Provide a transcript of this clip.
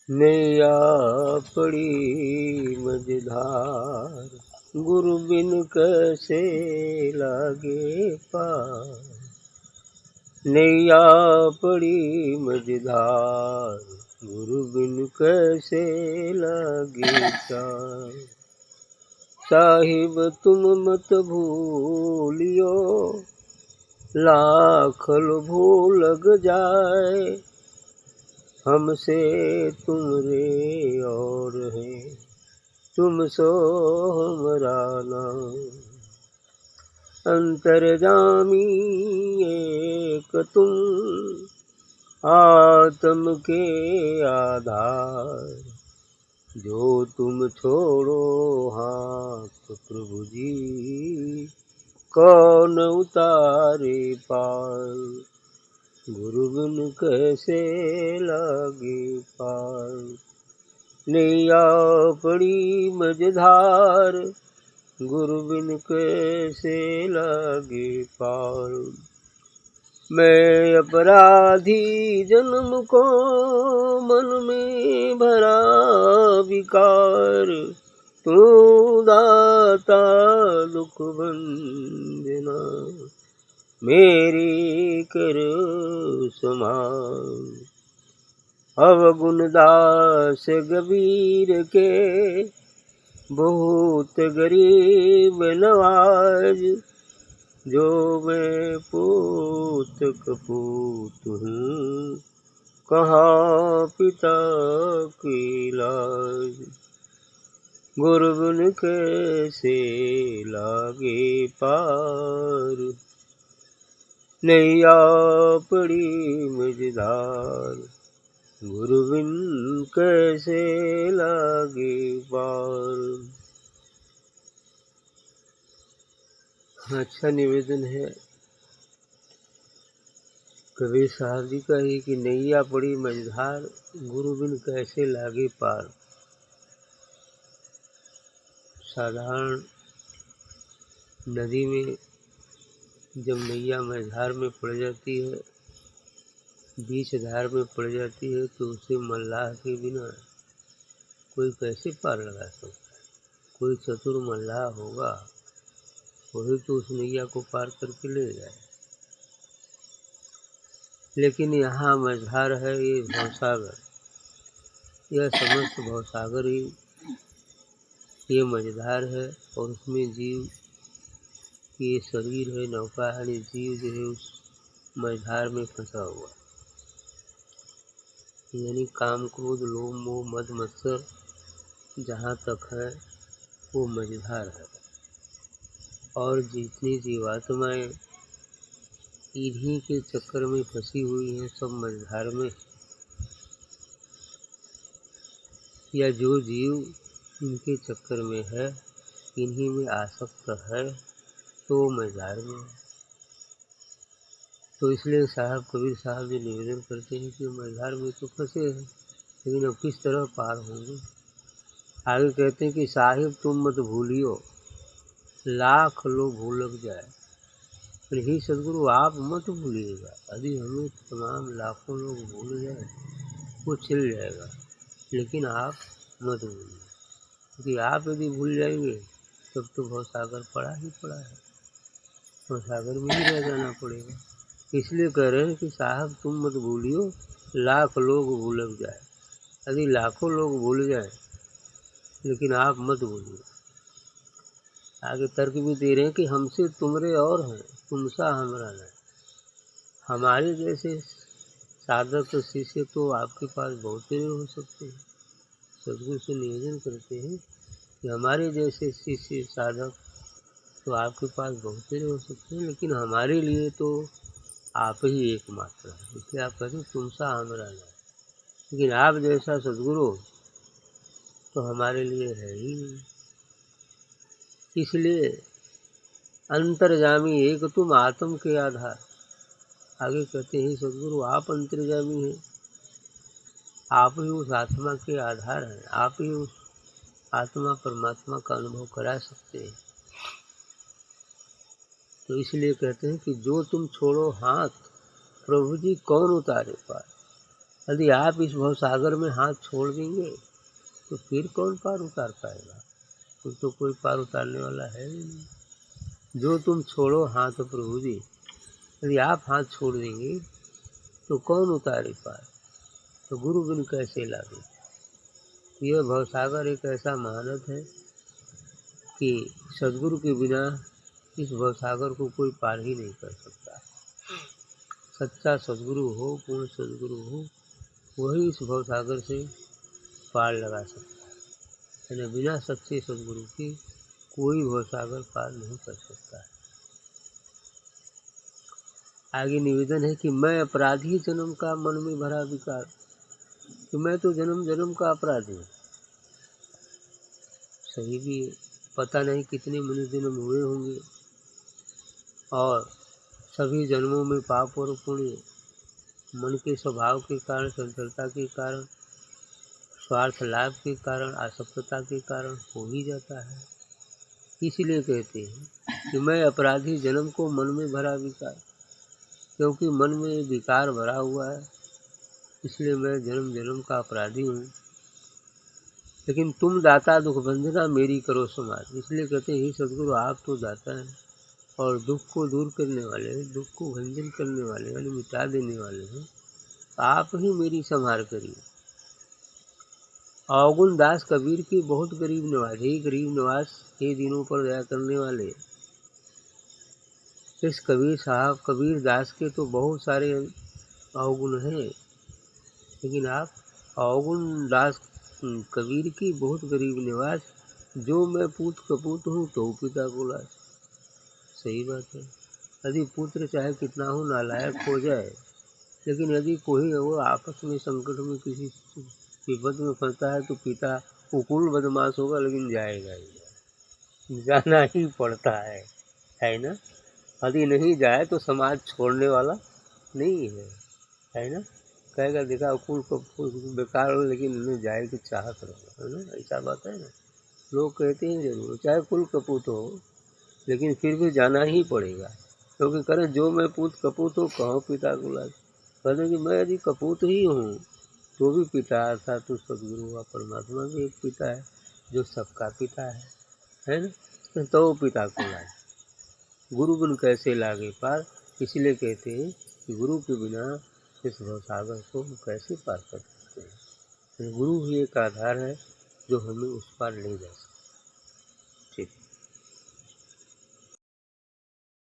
नैया पड़ी मझधार, गुरु बिन कैसे लागे पार। नैया पड़ी मझधार, गुरु बिन कैसे लागे पार। साहिब तुम मत भूलियो, लाख भूल लग जाए। हमसे तुमरे और है, तुम सो हमरा नाम। अंतर्जामी एक तुम, आत्म के आधार। जो तुम छोड़ो हाथ प्रभु जी, कौन उतारे पार। गुरु बिन कैसे लागे पार। नैया पड़ी मझधार, गुरु बिन कैसे लागे पार। मैं अपराधी जन्म को मन में भरा विकार। तू दाता दुख भंजना, मेरी कर समान। अवगुण दास कबीर के, बहुत गरीब नवाज। जो मैं पूत कपूत हूँ, कहाँ पिता की लाज। गुरु बिन कैसे लागे पार। नैया पड़ी मझधार, गुरु बिन कैसे लागे पार। अच्छा निवेदन है कबीर साहब जी का ही कि नैया पड़ी मझधार, गुरु बिन कैसे लागे पार। साधारण नदी में जब नैया मझधार में पड़ जाती है, बीच धार में पड़ जाती है, तो उसे मल्लाह के बिना कोई कैसे पार लगा सकता है। कोई चतुर मल्लाह होगा, वही तो उस नैया को पार करके ले जाए। लेकिन यहाँ मझधार है ये भवसागर, यह समस्त भवसागर ही ये मझधार है। और उसमें जीव ये शरीर है नौका, यानी जीव जो है उस मझधार में फंसा हुआ, यानी काम क्रोध लोभ मोह मद मत्सर जहाँ तक है वो मझधार है। और जितनी जीवात्माएं इन्हीं के चक्कर में फंसी हुई हैं, सब मझधार में। या जो जीव इनके चक्कर में है, इन्हीं में आसक्त है, तो मझधार में है। तो इसलिए साहब कबीर साहब ये निवेदन करते हैं कि मझधार में तो फंसे हैं, लेकिन अब किस तरह पार होंगे। आगे कहते हैं कि साहिब तुम मत भूलियो, लाख लोग भूल लग जाए। ही सदगुरु आप मत भूलिएगा। यदि हमें तमाम लाखों लोग भूल जाए वो चल जाएगा, लेकिन आप मत भूलिए। क्योंकि आप यदि भूल जाएंगे तब तो भवसागर पड़ा ही पड़ा है, भवसागर में ही रह जाना पड़ेगा। इसलिए कह रहे हैं कि साहब तुम मत भूलियो, लाख लोग भूल लग जाए। यदि लाखों लोग भूल जाए लेकिन आप मत भूलिए। आगे तर्क भी दे रहे हैं कि हमसे तुमरे और हैं, तुमसा हमरा नहीं। हमारे जैसे साधक शिष्य तो आपके पास बहुत ही हो सकते हैं। सदगुरु से निवेदन करते हैं कि हमारे जैसे शिष्य साधक तो आपके पास बहुत ही हो सकते हैं, लेकिन हमारे लिए तो आप ही एकमात्र हैं। इसलिए आप कहते हैं तुमसा हमरा नहीं। लेकिन आप जैसा सदगुरु तो हमारे लिए है ही नहीं। इसलिए अंतर्जामी एक तुम आत्म के आधार। आगे कहते हैं सदगुरु आप अंतर्जामी हैं, आप ही उस आत्मा के आधार हैं, आप ही उस आत्मा परमात्मा का अनुभव करा सकते हैं। तो इसलिए कहते हैं कि जो तुम छोड़ो हाथ प्रभु जी कौन उतारे पार। यदि आप इस भवसागर में हाथ छोड़ देंगे तो फिर कौन पार उतार पाएगा? फिर तो कोई पार उतारने वाला है ही नहीं। जो तुम छोड़ो हाथ प्रभु जी, यदि आप हाथ छोड़ देंगे तो कौन उतारे पार? तो गुरु बिन कैसे लागे। यह भवसागर एक ऐसा महानद है कि सद्गुरु के बिना इस भवसागर को कोई पार ही नहीं कर सकता। सच्चा सद्गुरु हो, पूर्ण सद्गुरु हो, वही इस भवसागर से पार लगा सकता है। यानी बिना सच्चे सद्गुरु के कोई भवसागर पार नहीं कर सकता है। आगे निवेदन है कि मैं अपराधी जन्म का मन में भरा विकार, कि मैं तो जन्म जन्म का अपराधी हूँ। सही भी पता नहीं कितने मनुष्य जन्म हुए होंगे और सभी जन्मों में पाप और पुण्य मन के स्वभाव के कारण, चंचलता के कारण, स्वार्थ लाभ के कारण, आसक्तता के कारण हो ही जाता है। इसलिए कहते हैं कि मैं अपराधी जन्म को मन में भरा विकार, क्योंकि मन में विकार भरा हुआ है, इसलिए मैं जन्म जन्म का अपराधी हूँ। लेकिन तुम दाता दुख बंधना मेरी करो समाज, इसलिए कहते हैं हे सद्गुरु आप तो दाता हैं और दुख को दूर करने वाले हैं, दुख को भंजन करने वाले हैं, मिटा देने वाले हैं। आप ही मेरी संहार करिए। अवगुण दास कबीर की बहुत गरीब नवाज, हे गरीब नवाज, हे दिनों पर दया करने वाले। इस कबीर साहब कबीर दास के तो बहुत सारे अवगुण हैं, लेकिन आप अवगुण दास कबीर की बहुत गरीब निवास, जो मैं पूत कपूत हूँ तो पिता को लाज। सही बात है। यदि पुत्र चाहे कितना हो नालायक हो जाए, लेकिन यदि कोई वो आपस में संकट में किसी विपद में फंसता है तो पिता उकुल बदमाश होगा लेकिन जाएगा ही, जाना ही पड़ता है ना। यदि नहीं जाए तो समाज छोड़ने वाला नहीं है ना। कहेगा देखा उकुल को बेकार हो लेकिन उन्हें जाए की चाहत रहो, है ना। ऐसा बात है ना। लोग कहते हैं जरूर चाहे कुल कपूत हो लेकिन फिर भी जाना ही पड़ेगा, क्योंकि करें जो मैं पूत कपूत हो कहो पिता को लाज। कहते कि मैं यदि कपूत ही हूँ तो भी पिता अर्थात तो सदगुरु व परमात्मा भी एक पिता है जो सबका पिता है ना। तो पिता को लाज। गुरु बिन कैसे लागे पार, इसलिए कहते हैं कि गुरु के बिना इस भवसागर को हम कैसे पार कर सकते हैं। गुरु ही एक आधार है जो हमें उस पार ले जा सकता है।